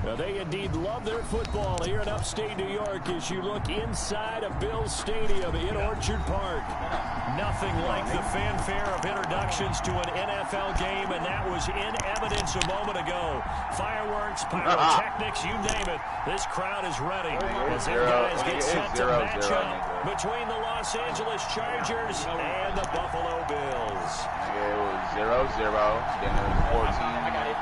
Well, they indeed love their football here in upstate New York as you look inside of Bills Stadium in Orchard Park. Nothing like the fanfare of introductions to an NFL game, and that was in evidence a moment ago. Fireworks, pyrotechnics, you name it. This crowd is ready as their guys get set to match up between the Los Angeles Chargers and the Buffalo Bills. It was 0-0. Then it was 14. I got it.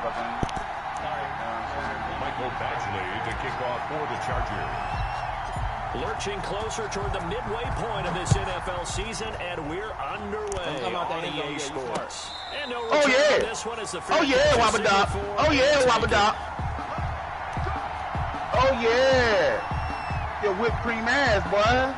Michael Badgley to kick off for the Chargers. Lurching closer toward the midway point of this NFL season, and we're underway on EA Sports. And no return on this one as the Wabadop. Oh, yeah, Wabadop. Oh, yeah. Your whipped cream ass, boy.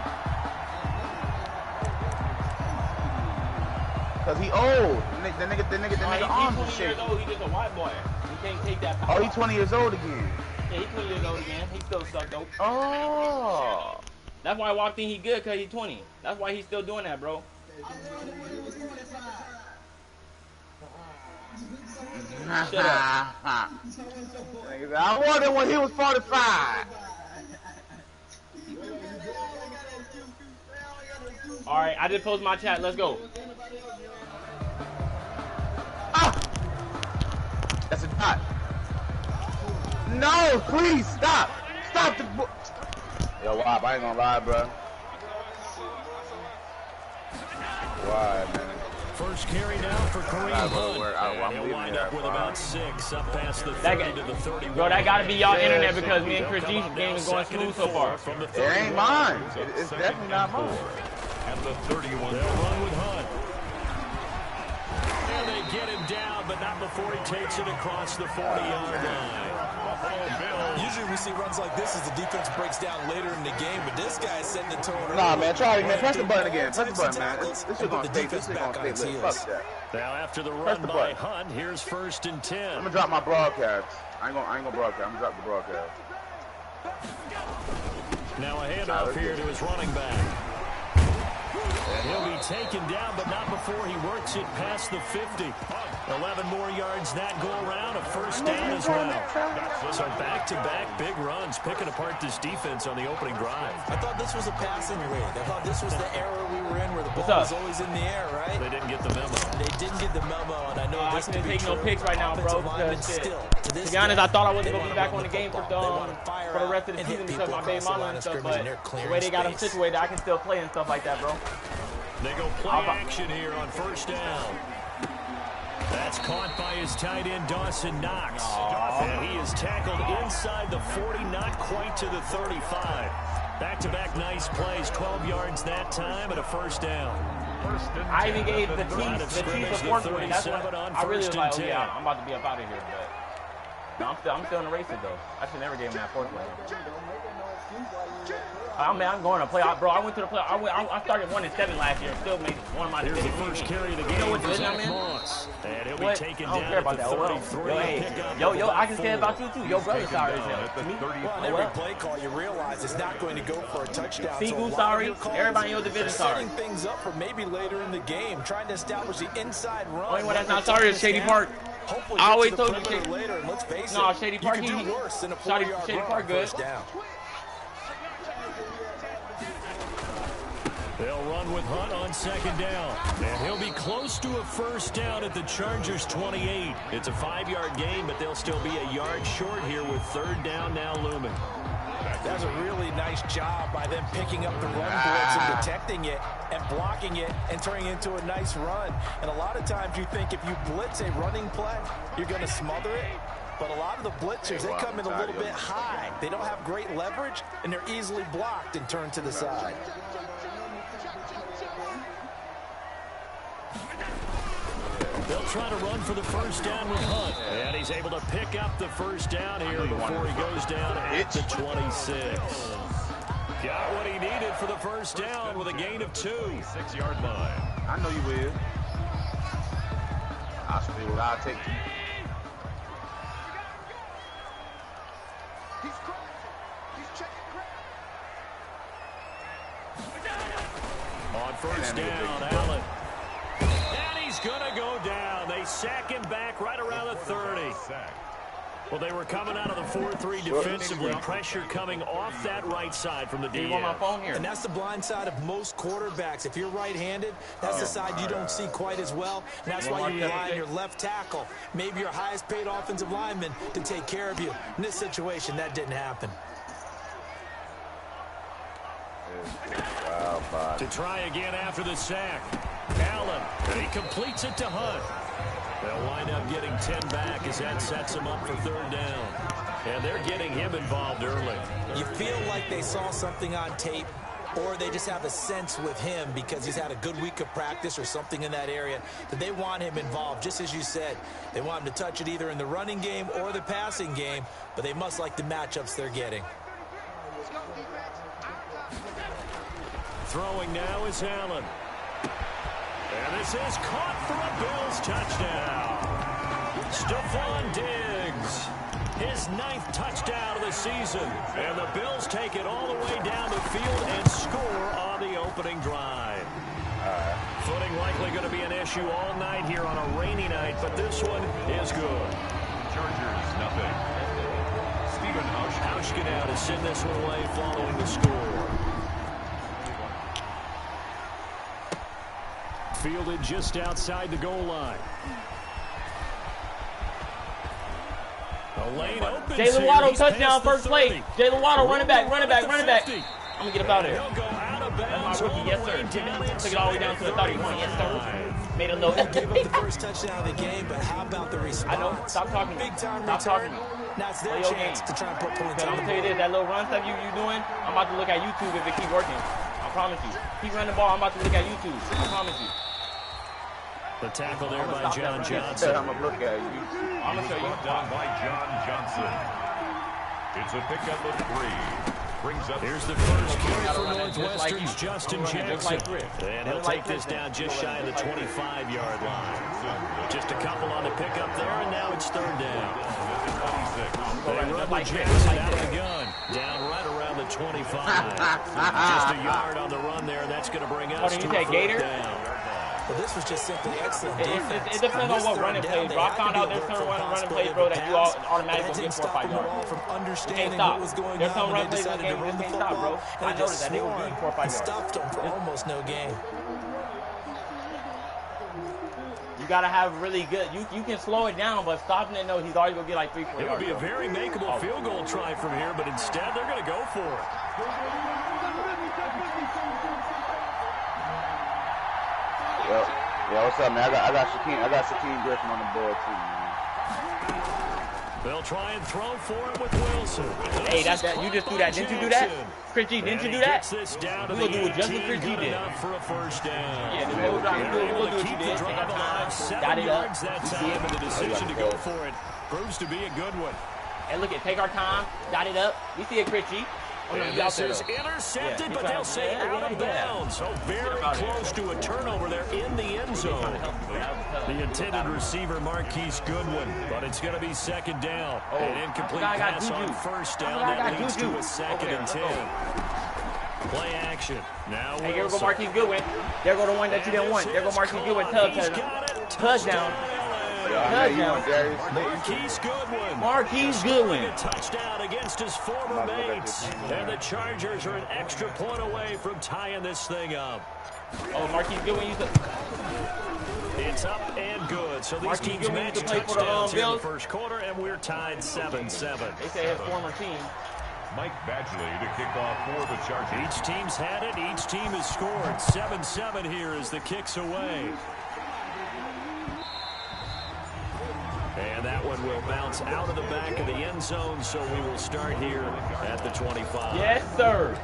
Because he old. The nigga arms and shit. He's just a white boy. He can't take that power. Oh, he's 20 years old again. Yeah, he's 20 years old again. He still suck dope. Oh. That's why I think he good, because he's 20. That's why he's still doing that, bro. Shut up. I wonder when he was 45. All right, I just posted my chat. Let's go. That's a dot. No, please stop. Stop the. Yo, Wab, I ain't gonna lie, bro. Why, man? First carry now for Kareem Hunt. He'll wind up with about 6 up past the 30 to the 31. Bro, that gotta be y'all internet because me and Chris G's game is going smooth so far. It ain't mine. It's definitely not mine. At the 31. They'll run with Hunt. And they get him down, but not before he takes it across the 40-yard line. Usually we see runs like this as the defense breaks down later in the game, but this guy is setting the tone. Nah, man, try it, man. Press the button again. Press the button, man. This shit gonna stay. This shit gonna stay lit. Fuck that. Now after the run by Hunt, here's 1st and 10. I'm gonna drop my broadcast. I ain't gonna broadcast. I'm gonna drop the broadcast. Now a handoff here to his running back. And he'll be taken down, but not before he works it past the 50. 11 more yards that go around, a first down as well. So back-to-back big runs, picking apart this defense on the opening drive. I thought this was a passing raid. I thought this was the era we were in where the ball was always in the air, right? They didn't get the memo. They didn't get the memo, and I know this couldn't take no picks right now, bro. To be honest, I thought I wasn't going to be back on the game for the rest of the season because of my baby mama and stuff, but the way they got him situated, I can still play and stuff like that, bro. They go play action here on 1st down. That's caught by his tight end, Dawson Knox. And he is tackled inside the 40, not quite to the 35. Back-to-back nice plays, 12 yards that time and a 1st down. I even gave the Chiefs a fourth one. That's what I really was like, oh yeah, I'm about to be up out of here. But no, I'm still in the races though. I should never gave him that fourth one. I'm going to playoff, bro. I went to the playoff. I started 1-7 last year. Still made one of my division. First carry of the game. You know what division I'm in? And he'll be taken down. I don't care about that. Yo, I can say about you too. Your brother sorry as hell. Well, every play call, you realize it's not going to go for a touchdown. Figu sorry. Everybody in your division sorry. Setting things up for maybe later in the game, trying to establish the inside run. Only one that's not sorry is Shady Park. I always told you Shady. Later, and let's face it, no, Shady Park. You can do worse than a 4-yard Shady Park good. They'll run with Hunt on 2nd down. And he'll be close to a 1st down at the Chargers' 28. It's a 5-yard gain, but they'll still be a yard short here with 3rd down now looming. That's a really nice job by them picking up the run blitz and detecting it and blocking it and turning it into a nice run. And a lot of times you think if you blitz a running play, you're going to smother it. But a lot of the blitzers, they come in a little bit high. They don't have great leverage, and they're easily blocked and turned to the side. They'll try to run for the 1st down with Hunt. And he's able to pick up the 1st down here before he goes down at the 26. Got what he needed for the 1st down with a gain of 2. 6-yard line. I know you will. I'll see what I'll take. On 1st down, Allen. And he's going to go down. They sack him back right around the 30. Well, they were coming out of the 4-3 defensively. Pressure coming off that right side from the DN. On my phone here. And that's the blind side of most quarterbacks. If you're right-handed, that's the side you don't see quite as well. And that's why you rely on your left tackle, maybe your highest-paid offensive lineman, to take care of you. In this situation, that didn't happen. To try again after the sack. Allen, and he completes it to Hunt. They'll wind up getting 10 back as that sets him up for 3rd down. And they're getting him involved early. You feel like they saw something on tape, or they just have a sense with him because he's had a good week of practice or something in that area that they want him involved. Just as you said, they want him to touch it either in the running game or the passing game, but they must like the matchups they're getting. Throwing now is Allen. And this is caught for a Bills touchdown. Stephon Diggs, his 9th touchdown of the season. And the Bills take it all the way down the field and score on the opening drive. Footing likely going to be an issue all night here on a rainy night, but this one is good. Chargers, nothing. Stephen Hauschka now to send this one away following the score. Fielded just outside the goal line. A lane opens. Jalen Waddle touchdown, first play. Jalen Waddle running back. I'm gonna get up out of there. That's my rookie, yes sir. Took it all the way down to the 31, yes sir. Made a little. Gave up the first touchdown of the game, but how about the response? I know. Stop talking to me. Big time Stop talking return. to me. Now it's their chance to try and put points I'm on gonna the tell you board. this, that little run stuff you doing, I'm about to look at YouTube if it keep working. I promise you. Keep running the ball, I'm about to look at YouTube. I promise you. The tackle there by John Johnson. I'm going to look at you. I'm gonna show you. down by John Johnson. It's a pickup of 3. Brings up. Here's the first carry for Just like Northwestern's you. Justin Just Jackson. like Chris. And he'll take this down just shy of the 25-yard line. Just a couple on the pickup there, and now it's 3rd down. They run with Jackson out of the gun. Down right around the 25. Just a yard on the run there. That's going to bring us to 4th down. But this was just simply excellent defense. It depends on what running plays, bro. I found out there's certain running plays, bro, that you automatically get 4 or 5 yards. You can't stop. There's some run plays in the game you just can't stop, bro. I noticed that they were beating 4 or 5 yards. Stuffed them for almost no gain. You gotta have really good. You can slow it down, but stopping it, no, he's always gonna get like 3 or 4 It yards. would be a very makeable field goal try from here, but instead they're going to go for it. Yeah, what's up, man? I got Shaquem Griffin on the board too, man. They'll try and throw for it with Wilson. Hey, that's that. You just do that. Didn't you do that? Chris G, didn't you do that? This down to We're gonna do it just what 18, Chris G good did. enough for a 1st down. Yeah, just go drive. We'll do what you did. Take our time. 7 yards that time, and the decision to go for it proves to be a good one. And look at, take our time, dot it up. We see it, Chris G. Oh, no, And you out this there, is though. intercepted, Yeah, but they'll say out of bounds. So very close to a turnover there in the end zone. The intended receiver, Marquise Goodwin, but it's going to be 2nd down. An incomplete pass on 1st down that leads to a 2nd and 10. Play action. Now Hey, here we go Wilson. Marquise Goodwin. There go the one that you didn't want. There go Marquise Goodwin. Touchdown. Marquise Goodwin. Marquise Goodwin. A touchdown against his former mates. And the Chargers are an extra point away from tying this thing up. Oh, Marquise Goodwin used to. It's up and good. So these Marquise teams Goodwin match used to play for the, touchdowns here in the Bills. 1st quarter, and we're tied 7-7. They say his former team. Mike Badgley to kick off for the Chargers. Each team's had it. Each team has scored. 7-7 here as the kick's away. And that one will bounce out of the back of the end zone, so we will start here at the 25. Yes, sir.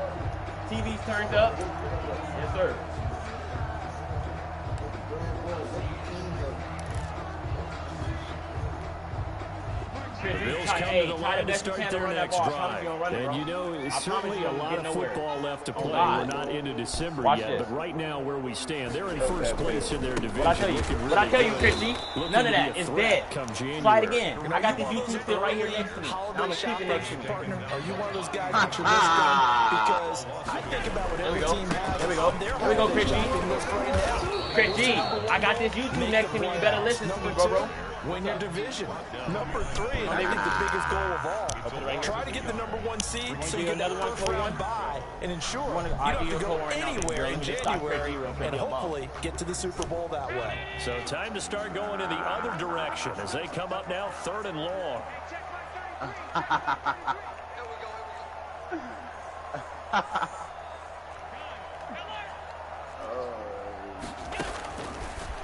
TV's turned up. Yes, sir. The Bills come to the line to start their next drive. And you know, it's certainly a lot of football left to play. We're not into December yet, but right now where we stand, they're in 1st place in their division. What I tell you, Christy, none of that is dead. January. Try it again. I got this YouTube still right here next to me. I'm going to keep it next to me. Partner, are you one of those guys that you're listing? Because I think about what every team has. There we go. Here we go, Chris G. Chris G, I got this YouTube next to me. You better listen to me, bro. win your division. Number 3, and I think the biggest goal of all, try to get the number 1 seed so you get another first-round bye and ensure you don't have to go anywhere in January and hopefully get to the Super Bowl that way. So time to start going in the other direction as they come up now 3rd and long.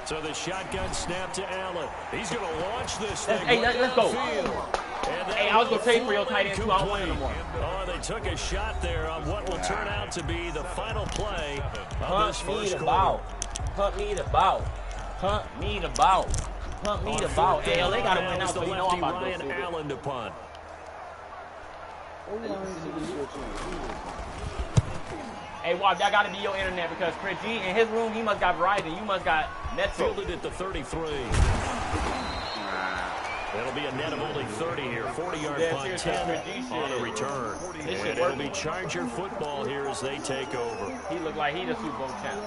So the shotgun snap to Allen. He's going to launch this thing. Hey, let's go. Hey, I was going to trade for your tight end, too. I don't want it anymore. Oh, they took a shot there on what will turn out to be the final play of this first quarter. Hunt me the ball. Hunt me the ball. Hunt me the ball. Hey, they got to win out, so you know I'm about to go. Allen to punt. Hey, watch, that got to be your internet because Chris G, in his room, he must got Verizon. You must got Netflix. Fielded at the 33. It'll be a net of only 30 here. 40-yard punt, 10 on the return. And it'll be Charger football here as they take over. He looked like he the Super Bowl champ.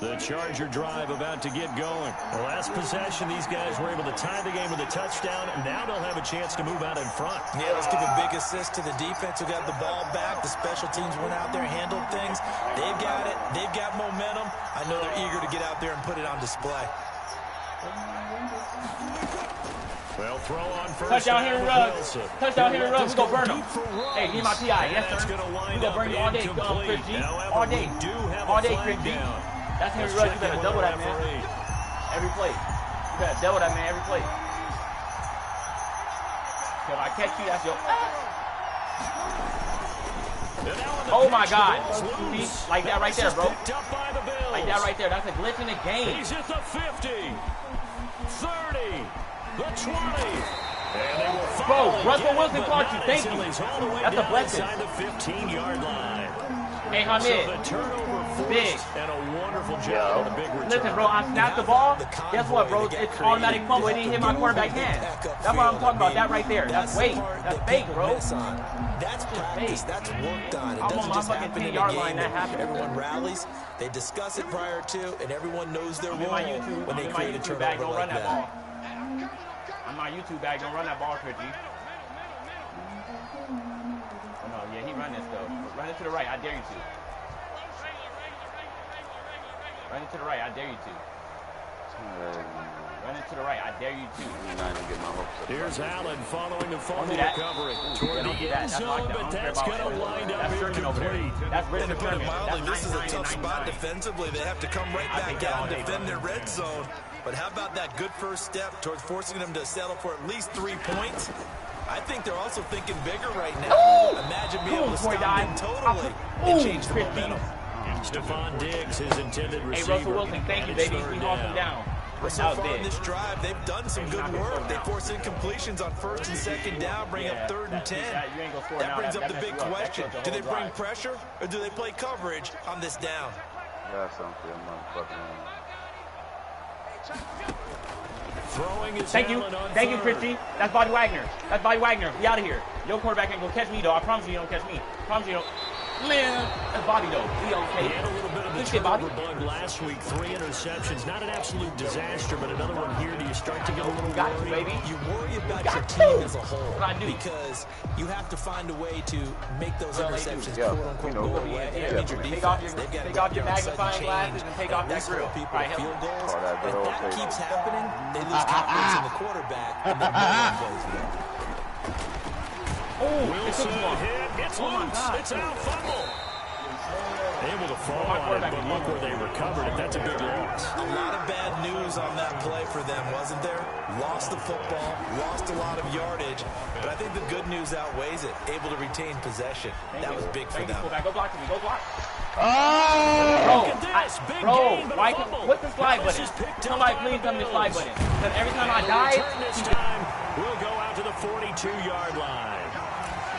The Charger drive about to get going. The last possession, these guys were able to tie the game with a touchdown, and now they'll have a chance to move out in front. Yeah, let's give a big assist to the defense who got the ball back. The special teams went out there and handled things. They've got it. They've got momentum. I know they're eager to get out there and put it on display. Well, throw on first. Touchdown, Henry Ruggs. Touchdown, Henry Ruggs. We going to burn him. Hey, need my PI. Yes, sir. We going to burn you all day, Chris G. All day. All day, Chris G. That's Henry Ruggs. You better double that, man. Every play. You better double that, man, every play. So if I catch you, that's your... Oh, my God. See? Like that right there, bro. Like that right there. That's a glitch in the game. He's at the 50. 30. The 20. Bro, Russell Wilson caught you. Thank you. That's a blessing. Inside the 15-yard line. Hey, Hamid. So the turnover forced big. And a wonderful job on the big return. Listen, bro, I snapped the ball. Guess what, bro? It's automatic fumble. It didn't hit my quarterback hand. That's what I'm talking about. That right there. That's fake. That's fake, bro. That's practice. That's work done. It I'm on doesn't my just fucking happen in a 10-yard game line. That happened. Everyone rallies. They discuss it prior to, and everyone knows their role my YouTube, when they my create a YouTube bag. turnover Don't run like that that. ball. I'm my YouTube bag. Don't run that ball, Richie. Oh, no, yeah, he run this, though. Run it to the right. I dare you to. Run it to the right. I dare you to. Run it to the right. I dare you to. Here's Allen following the fumble recovery toward the end zone, but that's going to wind up incomplete. That's Richard Sherman. This is a tough spot defensively. They have to come right back out and defend their red zone. But how about that good first step towards forcing them to settle for at least 3 points? I think they're also thinking bigger right now. Imagine being able to stop them totally and change the momentum. Stephon Diggs, his intended receiver. Hey, Russell Wilson, thank you, baby. We hauled him down. So far on this drive, they've done some good work. They force incompletions on first and second down, bring up 3rd and 10. That brings up the big question. Do they bring pressure or do they play coverage on this down? Thank you, Christy. That's Bobby Wagner. That's Bobby Wagner. Be out of here. Your quarterback ain't gonna catch me, though. I promise you, don't catch me. I promise you, don't. Man, that's Bobby, though. Be okay. He had a little bit of the turnover bug last week. 3 interceptions. Not an absolute disaster, but another one here. Do you start to get a little worried? Baby. You worry about your team as a whole I do. because you have to find a way to make those interceptions quote-unquote go away. That means your Take off defense, they've got your, to take off your magnifying glasses and take off that grill. people Right, field goals. If that keeps happening, they lose confidence in the quarterback and then no one plays well. Wilson hit. It's loose. It's out. Fumble. Able to fall on it, but look where they recovered it. That's a big loss. A lot of bad news on that play for them, wasn't there? Lost the football, lost a lot of yardage, but I think the good news outweighs it. Able to retain possession. That was big for them. Go block to me. Go block. Oh! Look at this. Big gain, but a fumble. What's the slide button? Somebody please tell me the slide button. Because every time I die, this time, we'll go out to the 42-yard line.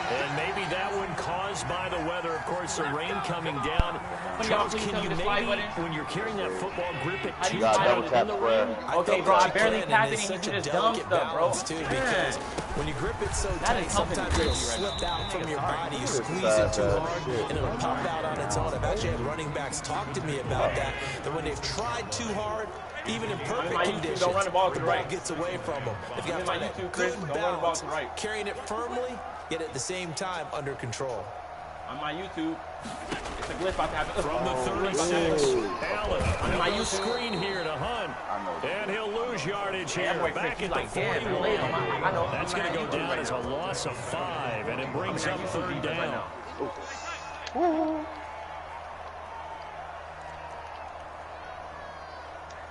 And maybe that one caused by the weather. Of course, the rain coming down. Charles, can you maybe, when you're carrying that football, grip it too tight in the rain? Okay, bro, I barely tapped it and you do this dumb stuff, bro. Too, because when you grip it so tight, sometimes it'll slip out from your body. You squeeze it too hard, and it'll pop out on its own. I've actually had running backs talk to me about that when they've tried too hard, even in perfect conditions, don't run the ball to the right. Gets away from them. They've got to find that good balance, carrying it firmly, yet at the same time under control. On my YouTube, it's a glitch about to happen. From the 36, Allen on my screen here to Hunt. And he'll lose yardage here. Back at the 41. That's going to go down as a loss of 5, and it brings up 3rd down.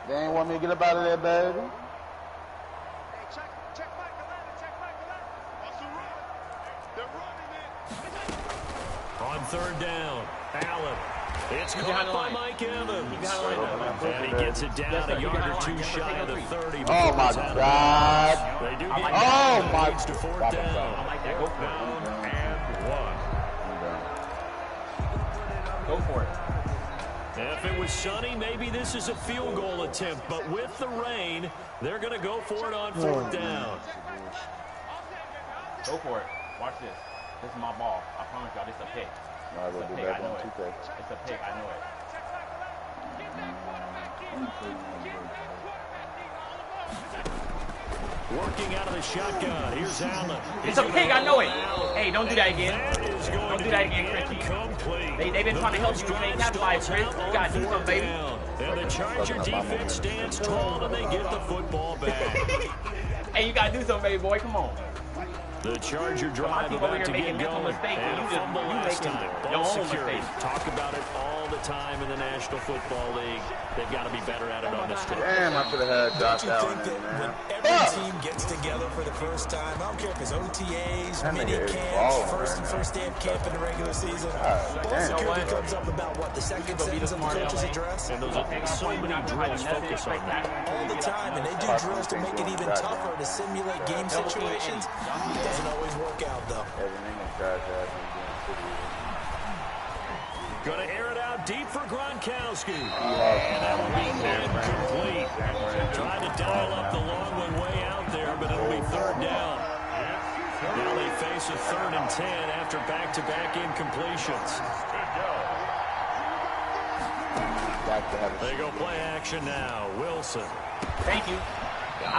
They ain't want me to get up out of there, baby. On 3rd down, Allen. It's caught by Mike Evans. And he gets it down a yard or 2 shy of the 30. Oh, my God. They do get oh, my to 4th down. I like that. Go for it. And 1. Go for it. If it was sunny, maybe this is a field goal attempt. But with the rain, they're going to go for it on 4th down. Go for it. Watch this. This is my ball. I promise y'all, this is a pick. No, It's a pick, I know it. It's a pick, I know it. Working out of the shotgun. Here's Allen. It's a pick, I know it. Hey, don't do that again. Don't do that again, Chrissy. They've been trying to help you. They capitalize, Chris. You got to do something, baby. And the Charger defense stands tall, and they get the football back. Hey, you got to do something, baby boy. Come on. The Charger drive about to get going. And fumble last time. Ball security. Talk about it all the time in the National Football League. They've got to be better at it on this trip. Damn, I should have had Josh Allen in, man. When every team gets together for the first time, I don't care if it's OTAs, mini camps, first day of camp in the regular season. Ball security comes up about what, the second sentence of the coach's address? And those are so many drills focus on that. All the time, and they do drills to make it even tougher to simulate game situations. It doesn't always work out, though. Going to air it out deep for Gronkowski. And that will be incomplete. Trying to dial up the long one way out there, but it'll be 3rd down. Now they face a 3rd and 10 after back-to-back incompletions. They go play action now. Wilson. Thank you.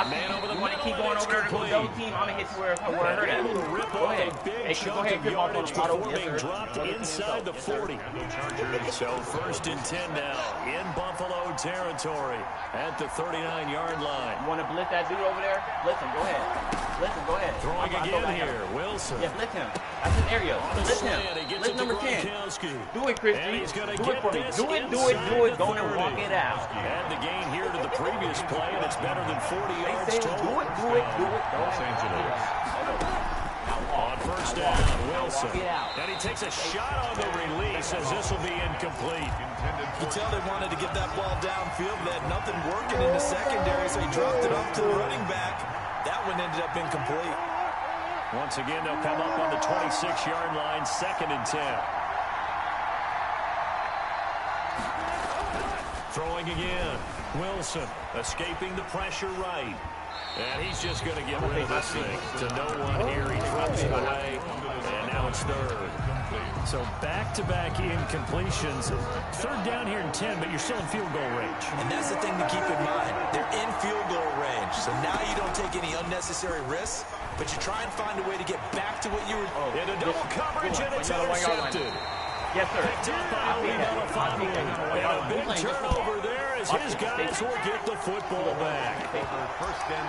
Man over the want to keep going over there to the double team. I'm going to hit you where it hurts. Go ahead. Hey, go ahead and grip off on the bottle. Being dropped inside the 40. So 1st and 10 now in Buffalo territory at the 39-yard line. You want to blitz that dude over there? Blitz him. Go ahead. Blitz him. Go ahead. Throwing again here. Wilson. Yeah, blitz him. That's his area. Blitz him. Blitz number 10. Do it, Chris. Do it for me. Do it. Go and walk it out. Add the gain here to the previous play, and it's better than 40 yards total. Do it. Los Angeles. On 1st down, Wilson. And he takes a shot on the release as this will be incomplete. You can tell they wanted to get that ball downfield. They had nothing working in the secondary, so he dropped it up to the running back. That one ended up incomplete. Once again, they'll come up on the 26-yard line, 2nd and 10. Throwing again. Wilson escaping the pressure right. And he's just going to get rid of this thing. To no one here. He throws it away. And now it's 3rd. So back-to-back incompletions. 3rd down here in 10, but you're still in field goal range. And that's the thing to keep in mind. They're in field goal range. So now you don't take any unnecessary risks, but you try and find a way to get back to what you were. Into double coverage, and it's intercepted. Yes, sir. Picked up by Alabama Fumble. And a big turnover there as his guys will get the football back.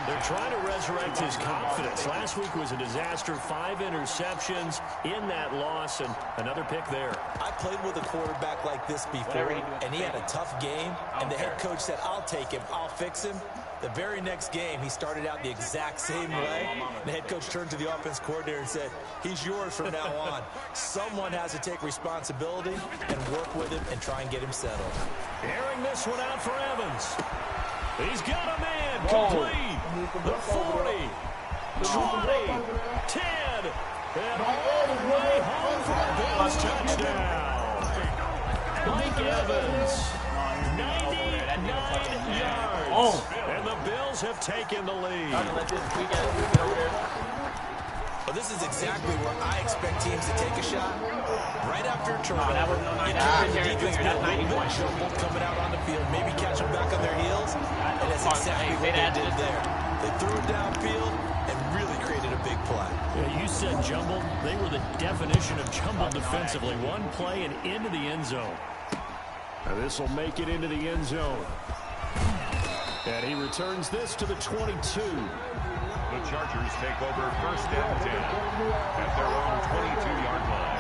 They're trying to resurrect his confidence. Last week was a disaster. 5 interceptions in that loss, and another pick there. I played with a quarterback like this before, and he had a tough game, and the head coach said, I'll take him, I'll fix him. The very next game, he started out the exact same way. The head coach turned to the offense coordinator and said, he's yours from now on. Someone has to take responsibility and work with him and try and get him settled. Airing this one out for Evans. He's got a man complete. The 40, 20, 10. And all the way home for a Bills touchdown. Mike Evans, 99 yards. And the Bills have taken the lead. Well, this is exactly where I expect teams to take a shot. Right after a turnover, the defense be a little bit jumbled coming out on the field, maybe catch them back on their heels, and that's exactly what they did there. They threw it downfield and really created a big play. Yeah, you said jumbled. They were the definition of jumbled defensively. One play and into the end zone. Now this will make it into the end zone. And he returns this to the 22. The Chargers take over first and 10 at their own 22-yard line.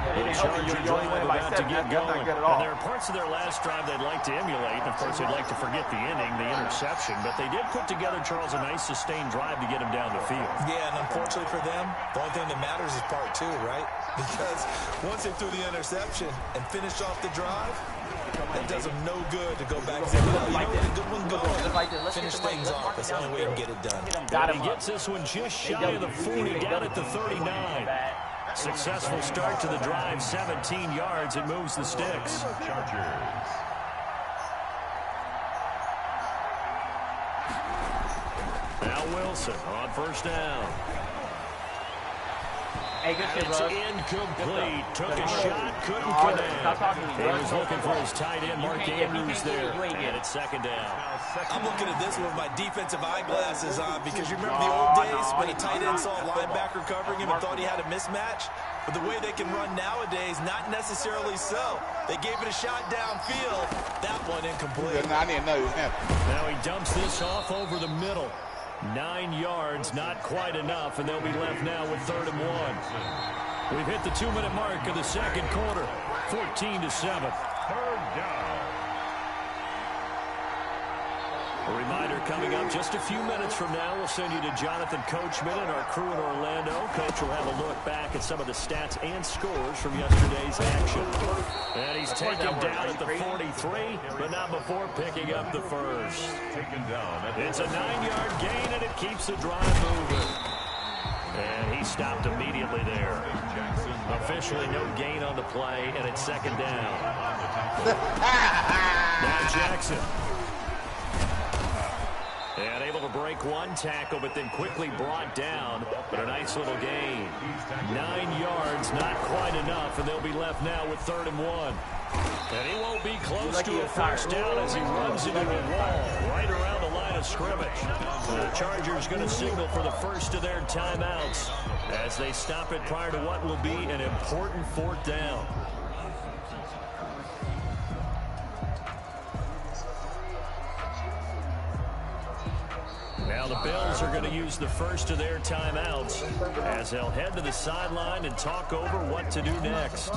The Chargers are about to get going. And there are parts of their last drive they'd like to emulate. And, of course, they'd like to forget the inning, the interception. But they did put together, Charles, a nice sustained drive to get him down the field. Yeah, and unfortunately for them, the only thing that matters is part two, right? Because once they threw the interception and finished off the drive, it does them no good to go back and say, well, you know, a good one going. Finish things off. That's the only way you can get it done. And he gets this one just shy of the 40, down at the 39. Successful start to the drive, 17 yards. It moves the sticks. Chargers. Now Wilson on first down. Hey, good shit, It's bro. incomplete. Took a shot, couldn't connect. He was looking for his tight end, Mark Andrews, there. And it's second down. I'm looking at this with my defensive eyeglasses on because you remember the old days when a tight end saw a linebacker covering him and thought he had a mismatch? But the way they can run nowadays, not necessarily so. They gave it a shot downfield. That one incomplete. I didn't know. Now he dumps this off over the middle. 9 yards, not quite enough, and they'll be left now with 3rd and 1. We've hit the 2-minute mark of the second quarter, 14-7. 3rd down. A reminder coming up just a few minutes from now, we'll send you to Jonathan Coachman and our crew in Orlando. Coach will have a look back at some of the stats and scores from yesterday's action. And he's taken down at the 43, but not before picking up the first. Taken down. It's a 9-yard gain, and it keeps the drive moving. And he stopped immediately there. Jackson. Officially no gain on the play, and it's second down. Now Jackson. And able to break one tackle, but then quickly brought down. But a nice little gain. 9 yards, not quite enough, and they'll be left now with 3rd and 1. And he won't be close to a first down as he runs into a wall right around the line of scrimmage. The Chargers going to signal for the first of their timeouts as they stop it prior to what will be an important 4th down. Now the Bills are going to use the first of their timeouts as they'll head to the sideline and talk over what to do next.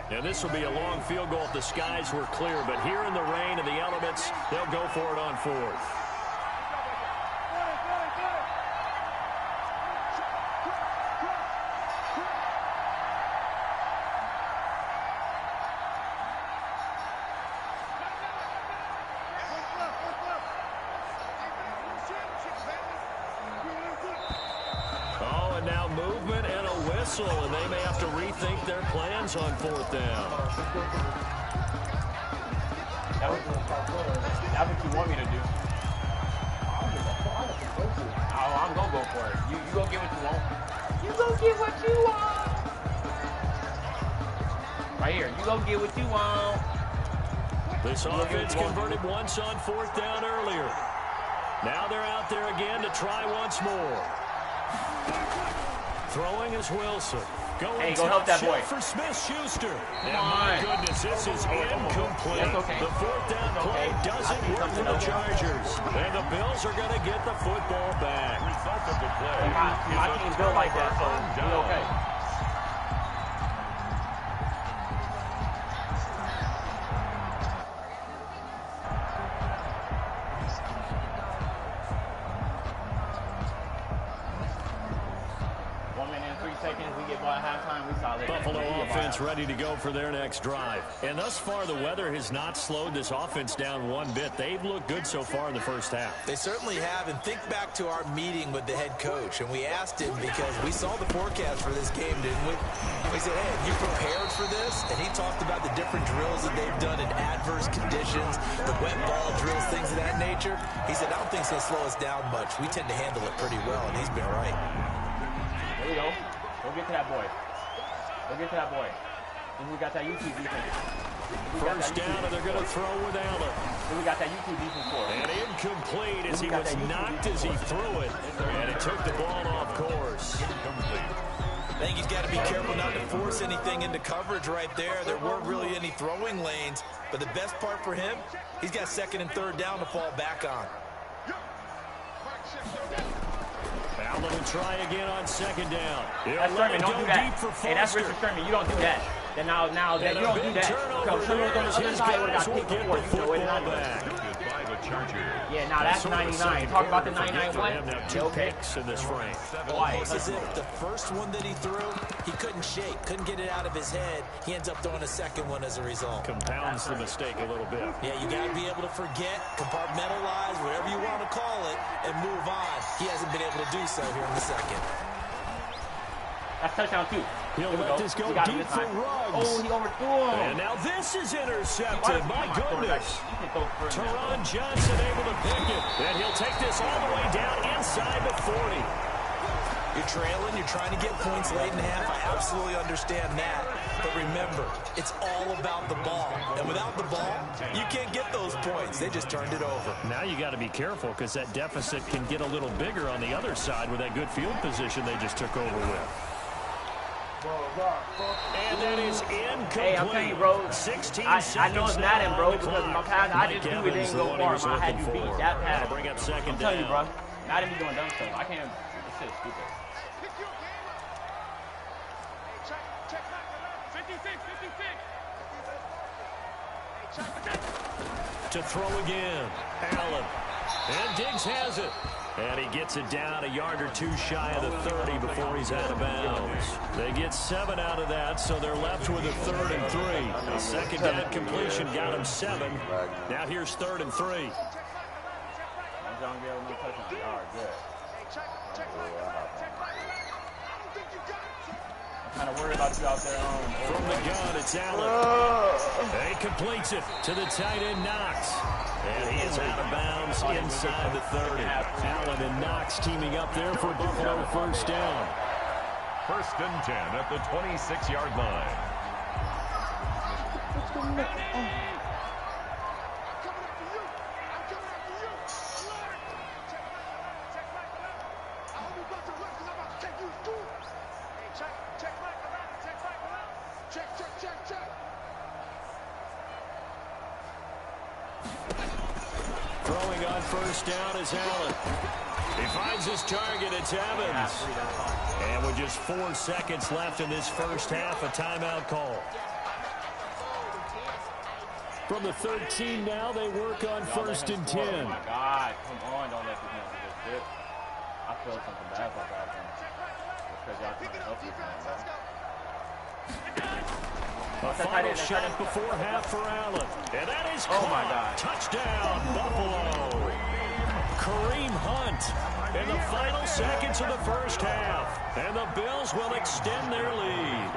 Now this will be a long field goal if the skies were clear, but here in the rain and the elements, they'll go for it on 4th. And they may have to rethink their plans on 4th down. That's what you want me to do. Oh, I'm going to go for it. You go get what you want. You go get what you want. Right here. You go get what you want. This offense converted once on 4th down earlier. Now they're out there again to try once more. Throwing is Wilson. Hey, go help that boy. For Smith-Schuster. And my goodness, this is incomplete. Okay. The 4th down play doesn't work for the Chargers. And the Bills are going to get the football back. Result of the play. My team's built like that, so we're okay. we get ball at halftime, we solid. Buffalo offense ready to go for their next drive. And thus far, the weather has not slowed this offense down one bit. They've looked good so far in the first half. They certainly have. And think back to our meeting with the head coach. And we asked him because we saw the forecast for this game, didn't we? We said, hey, have you prepared for this? And he talked about the different drills that they've done in adverse conditions, the wet ball drills, things of that nature. He said, I don't think it's going to slow us down much. We tend to handle it pretty well, and he's been right. There we go. Go get to that boy. Go get to that boy. And we got that YouTube defense. First down, and they're going to throw with Allen. And we got that YouTube defense for it. And incomplete as he was knocked as he threw it. And it took the ball off course. I think he's got to be careful not to force anything into coverage right there. There weren't really any throwing lanes. But the best part for him, he's got second and third down to fall back on. Allen will try again on second down. That's Sherman, don't do that. Hey, that's Richard Sherman. You don't do that. Then now you don't do that. Because Sherman was on the other side, would have got picked before. You know it, not yeah, now that's 99. Talk about the 99 one. Okay. In this frame. Almost as if the first one that he threw, he couldn't shake, couldn't get it out of his head. He ends up throwing a second one as a result. Compounds the mistake a little bit. Yeah, you got to be able to forget, compartmentalize, whatever you want to call it, and move on. He hasn't been able to do so here in the second. That's touchdown, too. He'll let this go deep for Ruggs. Oh, he overthrew him. And now this is intercepted. My goodness. Teron Johnson able to pick it. And he'll take this all the way down inside the 40. You're trailing. You're trying to get points late in half. I absolutely understand that. But remember, it's all about the ball. And without the ball, you can't get those points. They just turned it over. Now you got to be careful because that deficit can get a little bigger on the other side with that good field position they just took over with. And that is incomplete. Hey, I'm telling you, bro. 16 I know it's Madden, bro, because my pass, I just knew it didn't go far. I had you beat that pass. Bring up second I'm telling you, down. bro. Madden be doing dumb stuff. I can't. This shit is stupid. To throw again. Allen. And Diggs has it. And he gets it down a yard or two shy of the 30 before he's out of bounds. They get 7 out of that, so they're left with a 3rd and 3. A second down completion got him 7. Now here's 3rd and 3. I'm kind of worried about you out there. From the gun, it's Allen. He completes it to the tight end, Knox. And he is out of bounds inside the 30. Allen and Knox teaming up there for Buffalo first down. 1st and 10 at the 26-yard line. Throwing on first down is Allen. He finds his target. It's Evans. And with just 4 seconds left in this first half, a timeout call. From the 13 now, they work on 1st and 10. Oh, my God. Come on. Don't let this man do this shit. I feel something bad about that. Because y'all trying to help this man, A final shot before half for Allen. And that is caught. Oh, my God. Touchdown, Buffalo. Kareem Hunt in the final seconds of the first half. And the Bills will extend their lead.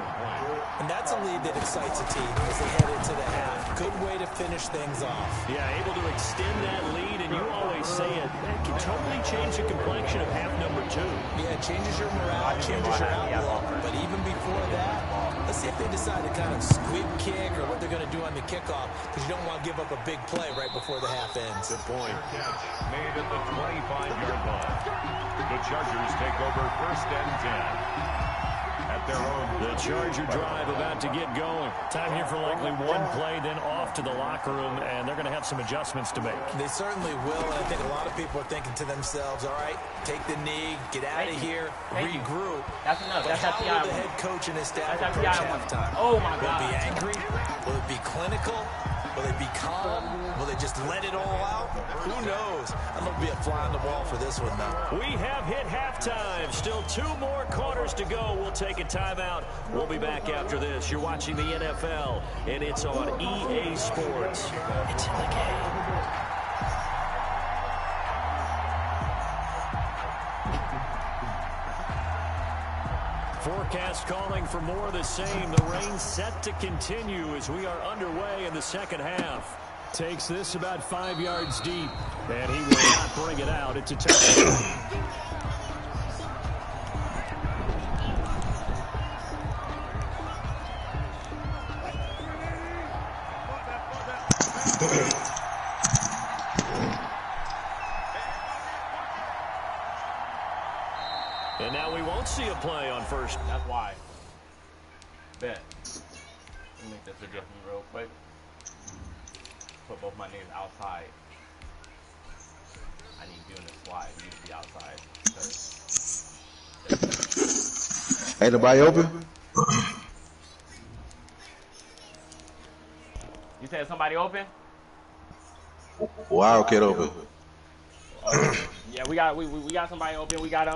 And that's a lead that excites a team as they head into the half. Good way to finish things off. Yeah, able to extend that lead, and you always say it can totally change the complexion of half number 2. Yeah, it changes your morale, changes your outlook. But even before that, let's see if they decide to kind of squib kick or what they're going to do on the kickoff, because you don't want to give up a big play right before the half ends. Good point. Catch made at the 25-yard line. The Chargers take over 1st and 10. At their own. The Charger drive about to get going. Time here for likely one play, then off to the locker room, and they're going to have some adjustments to make. They certainly will, and I think a lot of people are thinking to themselves, all right, take the knee, get out of here, regroup. That's enough. But That's how will the the head coach and his staff That's approach FPI halftime? Oh, my Will God. it be angry? Will it be clinical? Will they be calm? Will they just let it all out? Who knows? I love to be a fly on the wall for this one, though. We have hit halftime. Still 2 more quarters to go. We'll take a timeout. We'll be back after this. You're watching the NFL, and it's on EA Sports. It's in the game. Forecast calling for more of the same. The rain set to continue as we are underway in the second half. Takes this about 5 yards deep, and he will not bring it out. It's a touchdown. And now we won't see a play on first. That's why. Bet. Let me make this adjustment real quick. Put both my niggas outside. I need you in the slide. You need to be outside. Ain't nobody open? You said somebody open? Wildcat open. Yeah, we got somebody open. We got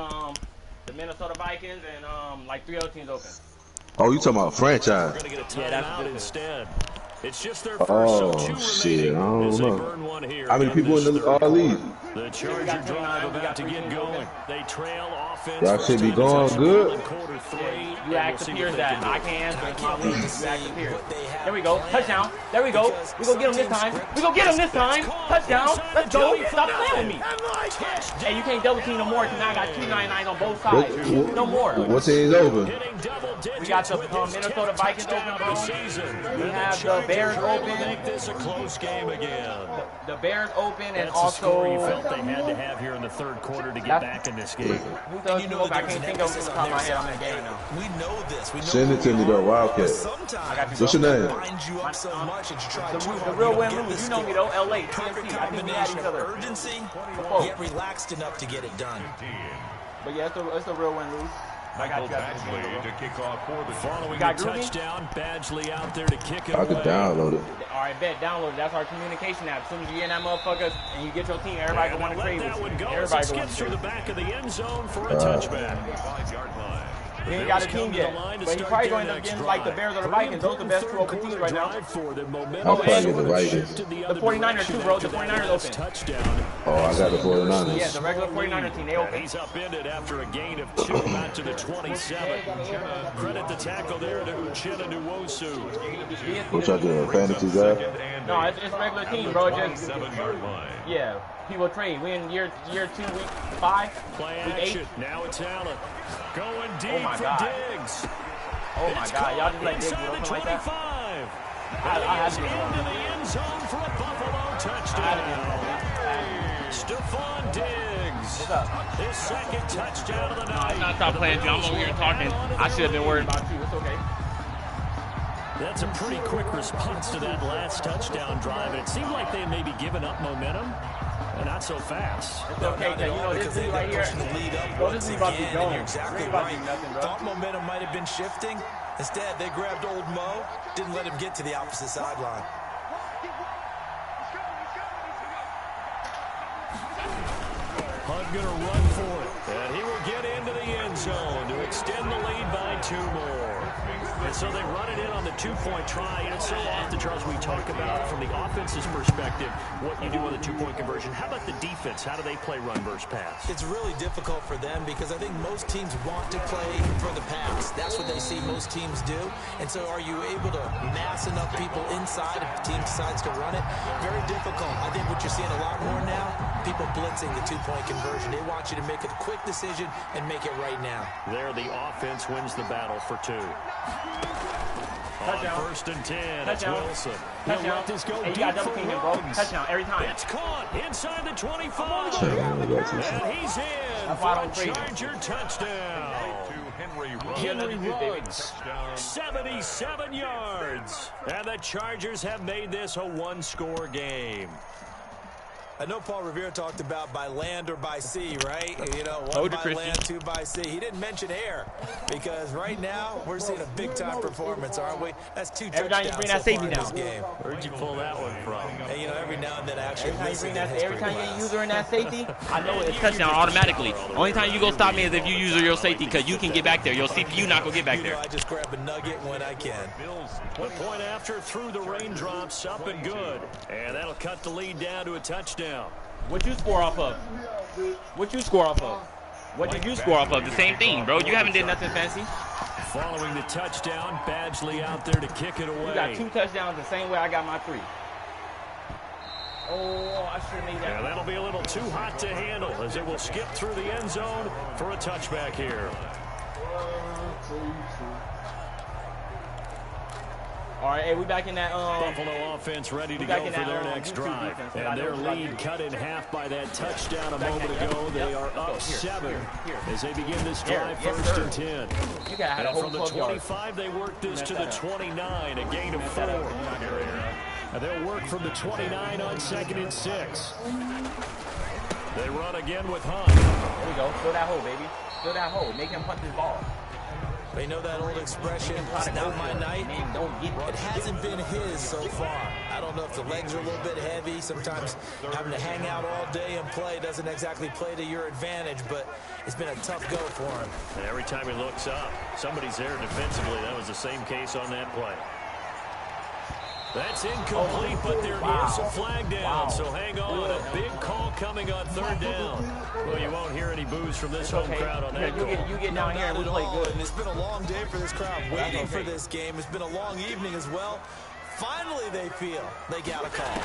the Minnesota Vikings and like 3 other teams open. Oh, you talking about franchise? We're gonna get a timeout instead. It's just their first, Oh, so 2 shit, I remaining as don't they know. burn one here. How many people in the league? The Charger drive about to get going. They trail offense. Y'all should be going good. Yeah, you asked the peers that. I can't answer. It's my league. You asked the peers. There we go. Touchdown. There we go. We gonna get him this time. We gonna get him this time. Touchdown. Let's go. Stop playing with me. Hey, you can't double team no more because now I got 299 on both sides. No more. What team's open? We got the Minnesota Vikings open, bro. We have the Bears open. Make this a close game again. The Bears open and That's also. the score you felt they had to have here in the third quarter to get back in this game. Who's the other team open? I can't think of it off the top of my head. I'm in the game now. We know this. We know Send it to me though, Wildcat. What's your name? The real win lose. You know me though, LA, TNT. I think we had each other. Urgency, yet relaxed enough to get it done. But yeah, it's a real win lose. Michael Badgley to kick off for the Following the touchdown, Badgley out there to kick it I can away. download it. All right, bet, download it. That's our communication app. As soon as you get in that motherfucker and you get your team, everybody And going to let trade that with one you. go as Everybody it going skips to through the trade. back of the end zone for a touchback. 5-yard line. He ain't got a team yet. But he's probably going to end up getting like the Bears or the Vikings. Those are the best 2 open teams right now. I'll probably get the Vikings. The 49ers too, bro. The 49ers open. Touchdown. Oh, I got the 49ers. Yeah, the regular 49er team, they And open. he's upended after a gain of 2 out to the 27. Credit the tackle there to Uchenna Nwosu. What y'all doing? Fantasy guy? No, it's regular team, bro. Just 7-yard line. yeah, people trade. We in year 2, week 5, Play week 8. action. Now it's Allen. Going deep Oh my for God. Diggs. Oh my It's God, y'all just let Diggs do inside the something like that. 25. I And had he is to do into that. the end zone for a Buffalo touchdown. Stephon Diggs. What's up? His second touchdown of the night. Not stop playing, John. I'm over here talking. I should have been worried about you. It's okay. That's a pretty quick response to that last touchdown drive. It seemed like they may be giving up momentum. Not so fast. It's okay, you know, this dude right here. Bro, this dude about to be going. You're exactly right. Thought momentum might have been shifting. Instead, they grabbed old Mo, didn't let him get to the opposite sideline. Hunt going to run for it. And he will get into the end zone to extend the lead by 2 more. And so they run it in on the 2-point try. And it's so often, Charles, we talk about from the offense's perspective what you do on the 2-point conversion. How about the defense? How do they play run versus pass? It's really difficult for them because I think most teams want to play for the pass. That's what they see most teams do. And so are you able to mass enough people inside if the team decides to run it? Very difficult. I think what you're seeing a lot more now, people blitzing the 2-point conversion. They want you to make a quick decision and make it right now. There, the offense wins the battle for 2. Touchdown. On 1st and 10, Touchdown. it's Wilson. Touchdown. He'll let this go Hey, you deep got double for team him, bro. Ruggs. Touchdown every time. It's caught inside the 25. Touchdown. And he's in That's why I for a don't trade him. Charger touchdown. To Henry Ruggs. Henry Ruggs. Ruggs, 77 yards. And the Chargers have made this a 1-score game. I know Paul Revere talked about by land or by sea, right? You know, one Hold it, by Christian. land, two by sea. He didn't mention air because right now we're seeing a big-time performance, aren't we? That's 2 Every time touchdowns you bring so that safety far in this down. game. Where'd you pull that one from? And, you know, every now and then I actually listen to Every time you history use her in that safety, I know it's touchdown automatically. Only time you go stop me is if you use your safety because you can get back there. Your CPU not going to get back there. I just grab a nugget when I can. The point after through the raindrops, up and good. And that'll cut the lead down to a touchdown. What you score off of? What you score off of? What did you score off of? The same thing, bro. You haven't did nothing fancy. Following the touchdown, Badgley out there to kick it away. You got 2 touchdowns the same way I got my 3. Oh, I should have made that. Yeah, that'll be a little too hot to handle as it will skip through the end zone for a touchback here. All right, hey, we back in that. Buffalo offense ready to go for their next drive. And their lead cut in half by that touchdown a moment ago. They are up 7 as they begin this drive, first and 10. And from the 25, they work this to the 29, a gain of 4. And they'll work from the 29 on 2nd and 6. They run again with Hunt. There we go. Fill that hole, baby. Fill that hole. Make him punch his ball. They know that old expression, it's not my night. It hasn't been his so far. I don't know if the legs are a little bit heavy. Sometimes having to hang out all day and play doesn't exactly play to your advantage, but it's been a tough go for him. And every time he looks up, somebody's there defensively. That was the same case on that play. That's incomplete, but there is a flag down, so hang on. A big call coming on 3rd down. Well, you won't hear any boos from this home crowd on that call. You get down here and we play good. And it's been a long day for this crowd waiting for this game. It's been a long evening as well. Finally, they feel they got a call.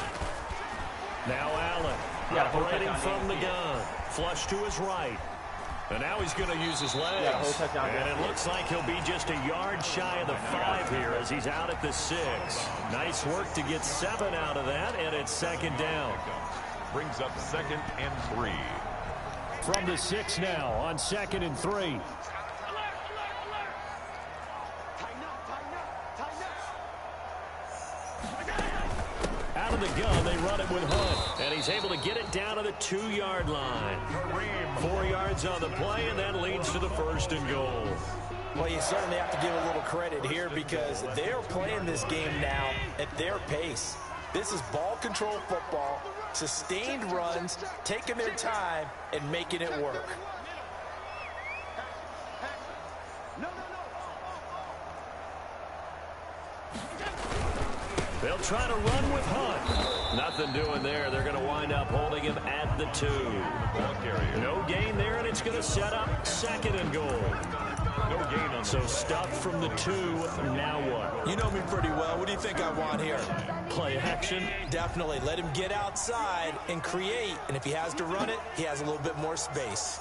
Now Allen, operating from the gun. Flush to his right. And now he's going to use his legs. And it looks like he'll be just a yard shy of the 5 here as he's out at the 6. Nice work to get 7 out of that, and it's 2nd down. Brings up 2nd and 3. From the 6 now on 2nd and 3. Out of the gun, they run it with Hunt. And he's able to get it down to the 2-yard line. 4 yards on the play, and that leads to the 1st and goal. Well, you certainly have to give a little credit here because they're playing this game now at their pace. This is ball control football, sustained runs, taking their time, and making it work. They'll try to run with Hunt. Nothing doing there. They're going to wind up holding him at the 2. No gain there, and it's going to set up 2nd and goal. No gain on. So stuff from the 2. Now what? You know me pretty well. What do you think I want here? Play action. Definitely. Let him get outside and create. And if he has to run it, he has a little bit more space.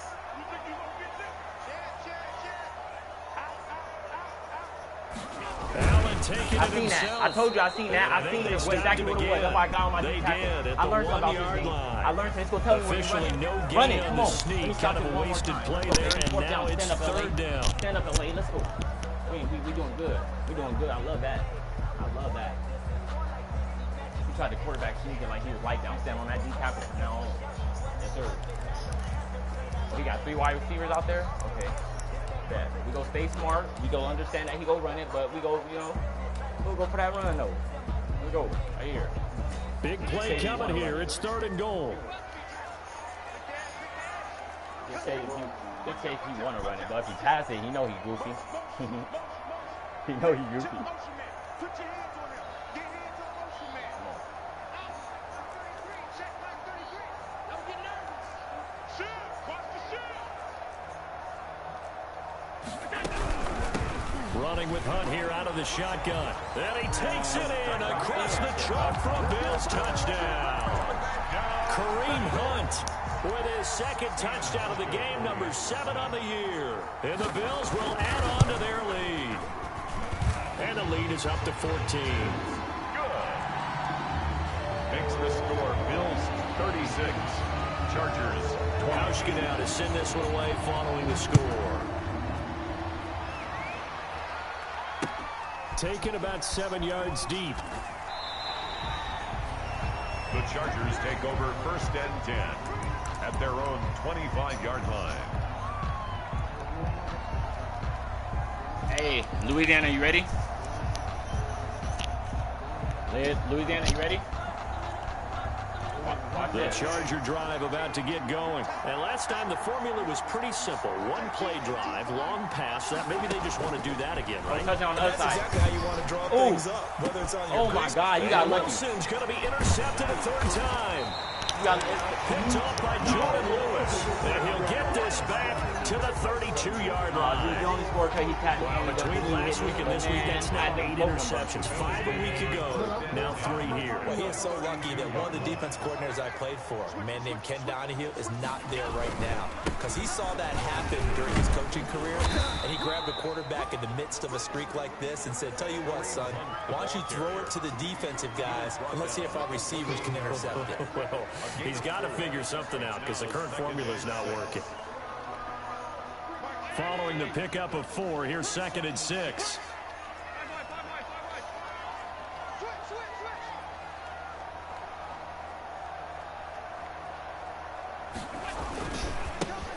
I seen that. I told you I seen that. I seen it exactly what it was. That's why I got on my deep tackle. I learned something about this game. I learned it's going to tell me when you run it. Come on. Let me stop it one more time. And now it's 3rd down. Stand up and lay. Let's go. We doing good. We're doing good. I love that. I love that. He tried the quarterback sneaking like he was light down. Stand on that deep tackle from now on. Yes, sir. We got 3 wide receivers out there. Okay. That. We go stay smart. We go understand that he go run it, but we go, we'll go for that run though. We go right here. Big play coming here. It's 3rd and goal. Just say if you want to run it, but if he pass it, he know he's goofy. He know he's goofy. Running with Hunt here out of the shotgun. And he takes it in across the chalk for a Bills touchdown. Kareem Hunt with his 2nd touchdown of the game, number 7 on the year. And the Bills will add on to their lead. And the lead is up to 14. Good. Makes the score Bills 36, Chargers 20. Hauschka now to send this one away following the score. Taken about 7 yards deep. The Chargers take over 1st and 10 at their own 25-yard line. Hey, Louisiana, you ready? Louisiana, you ready? The Charger drive about to get going. And last time the formula was pretty simple. One play drive, long pass. Maybe they just want to do that again, right? Touchdown on the other side. That's exactly how you want to draw things up. Whether it's on your my God, you got lucky. Wilson's going to be intercepted a third time. Picked off by Jordan Lewis. And he'll get this back to the 32-yard line. The only score he tapped. Well, between last week and this week, that's now 8 interceptions. 5 a week ago, now 3 here. Well, he is so lucky that one of the defense coordinators I played for, a man named Ken Donahue, is not there right now. Because he saw that happen during his coaching career, and he grabbed the quarterback in the midst of a streak like this and said, tell you what, son, why don't you throw it to the defensive guys, and let's see if our receivers can intercept it. Well, he's got to figure something out because the current formula is not working. Following the pickup of 4, here's 2nd and 6.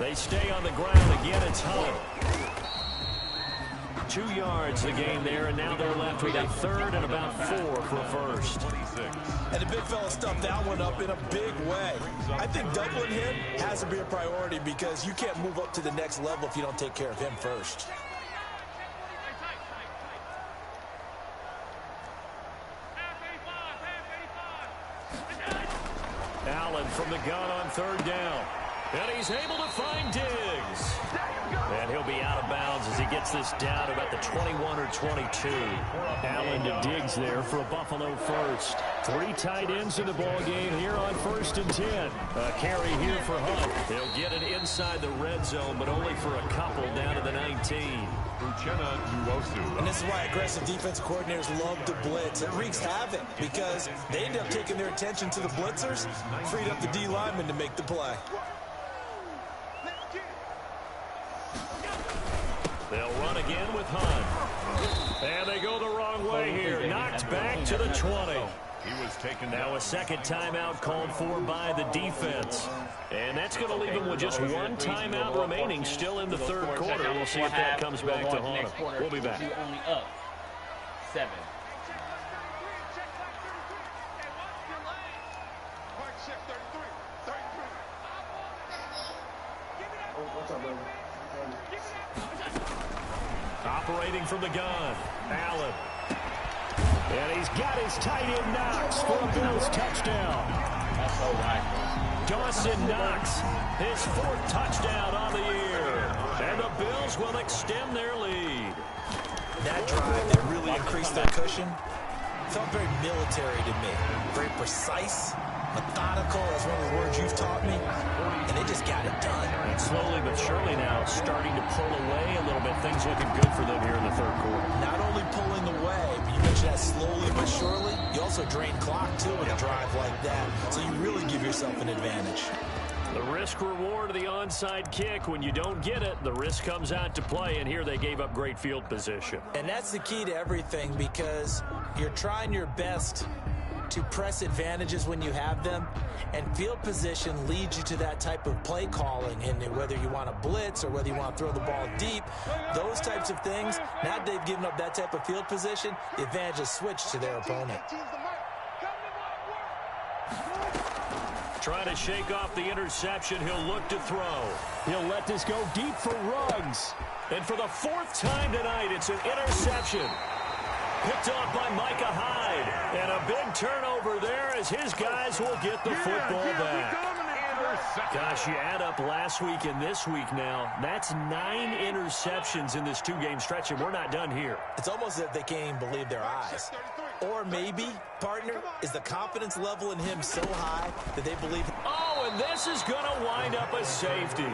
They stay on the ground. Again, it's Hunt. 2 yards the game there, and now they're left with a 3rd and about 4 for a first. And the big fella stuffed that one up in a big way. I think doubling him has to be a priority because you can't move up to the next level if you don't take care of him first. Allen from the gun on 3rd down. And he's able to find Diggs. And he'll be out of bounds as he gets this down to about the 21 or 22. Allen to Diggs there for a Buffalo first. 3 tight ends in the ball game here on 1st and 10. A carry here for Hunt. He'll get it inside the red zone, but only for a couple down to the 19. And this is why aggressive defense coordinators love to blitz. It wreaks havoc because they end up taking their attention to the blitzers, freed up the D lineman to make the play. They'll run again with Hunt. And they go the wrong way here. Knocked back to the 20. He was taken now a second timeout called for by the defense. And that's going to leave them with just 1 timeout remaining still in the 3rd quarter. We'll see if that comes back to haunt them. We'll be back. Only up 7. Operating from the gun, Allen. And he's got his tight end Knox for a Bills touchdown. That's so right. Dawson Knox, his 4th touchdown on the year. And the Bills will extend their lead. That drive that really increased their cushion felt very military to me. Very precise, methodical, that's one of the words you've taught me. And they just got it done. And slowly but surely now starting to pull away a little bit. Things looking good for them here in the 3rd quarter. Not only pulling away, but you mentioned that slowly but surely. You also drain clock, too, with a drive like that. So you really give yourself an advantage. The risk-reward of the onside kick. When you don't get it, the risk comes out to play. And here they gave up great field position. And that's the key to everything because you're trying your best to press advantages when you have them, and field position leads you to that type of play calling. And whether you want to blitz or whether you want to throw the ball deep, those types of things, now that they've given up that type of field position, the advantage is switched to their opponent. Trying to shake off the interception, he'll look to throw. He'll let this go deep for Ruggs. And for the 4th time tonight, it's an interception. Picked off by Micah Hyde. And a big turnover there as his guys will get the football back. Gosh, you add up last week and this week now, that's 9 interceptions in this 2-game stretch, and we're not done here. It's almost as if they can't even believe their eyes. Or maybe, partner, is the confidence level in him so high that they believe... Oh, and this is going to wind up a safety.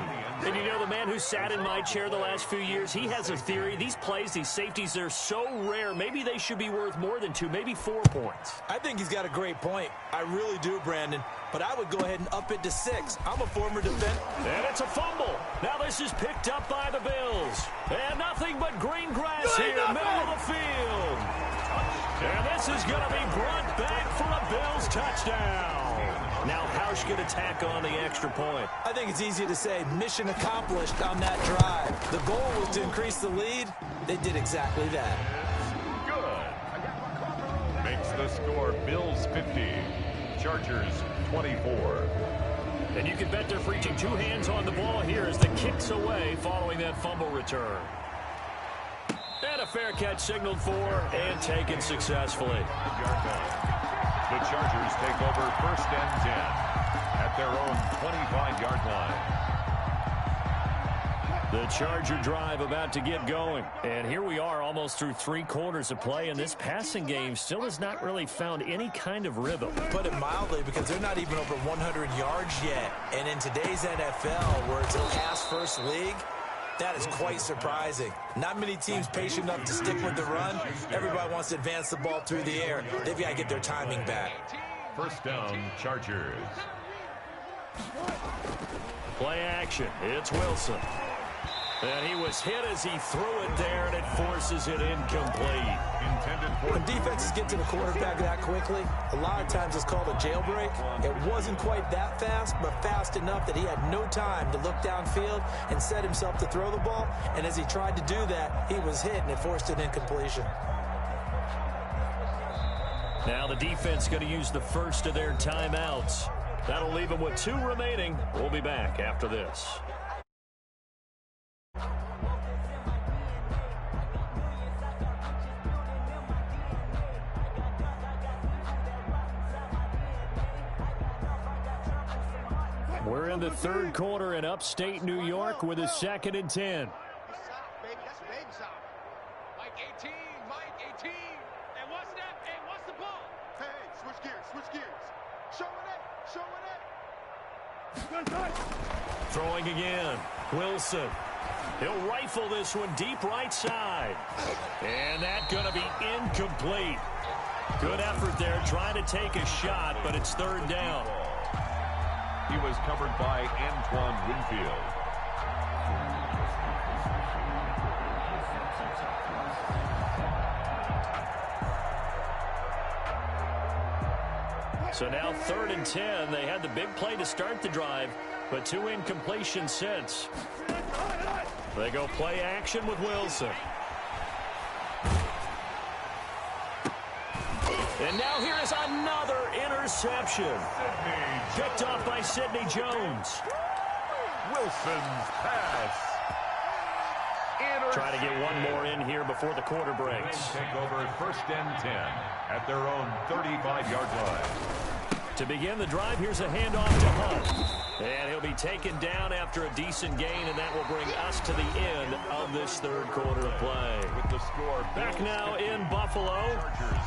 And you know, the man who sat in my chair the last few years, he has a theory. These plays, these safeties, they're so rare. Maybe they should be worth more than 2, maybe 4 points. I think he's got a great point. I really do, Brandon. But I would go ahead and up it to 6. I'm a former defender. And it's a fumble. Now this is picked up by the Bills. And nothing but green grass here, middle of the field. And this is going to be brought back for a Bills touchdown. Now Hausch going to tack on the extra point. I think it's easy to say mission accomplished on that drive. The goal was to increase the lead. They did exactly that. Good. Makes the score Bills 50, Chargers 24. And you can bet they're reaching two hands on the ball here as the kick's away following that fumble return. And a fair catch signaled for and taken successfully. The Chargers take over 1st and 10 at their own 25-yard line. The Charger drive about to get going. And here we are almost through 3 quarters of play, and this passing game still has not really found any kind of rhythm. Put it mildly, because they're not even over 100 yards yet. And in today's NFL, where it's a pass-first league, that is quite surprising. Not many teams patient enough to stick with the run. Everybody wants to advance the ball through the air. They've got to get their timing back. 1st down, Chargers. Play action. It's Wilson. And he was hit as he threw it there, and it forces it incomplete. When defenses get to the quarterback that quickly, a lot of times it's called a jailbreak. It wasn't quite that fast, but fast enough that he had no time to look downfield and set himself to throw the ball. And as he tried to do that, he was hit, and it forced an incompletion. Now the defense going to use the first of their timeouts. That'll leave them with 2 remaining. We'll be back after this. We're in the 3rd quarter in upstate New York with a 2nd and 10. Mike 18, Mike 18. And what's that? Hey, what's the ball? Hey, switch gears, switch gears. Showing it. Throwing again. Wilson. He'll rifle this one deep right side. And that's going to be incomplete. Good effort there trying to take a shot, but it's 3rd down. He was covered by Antoine Winfield. So now 3rd and 10. They had the big play to start the drive, but 2 incompletions since. They go play action with Wilson. And now here is another interception. Picked off by Sidney Jones. Wilson's pass. Try to get one more in here before the quarter breaks. Take over 1st and 10 at their own 35-yard line. To begin the drive, here's a handoff to Hunt. And he'll be taken down after a decent gain, and that will bring us to the end of this 3rd quarter of play. With the score, back now in Buffalo. Chargers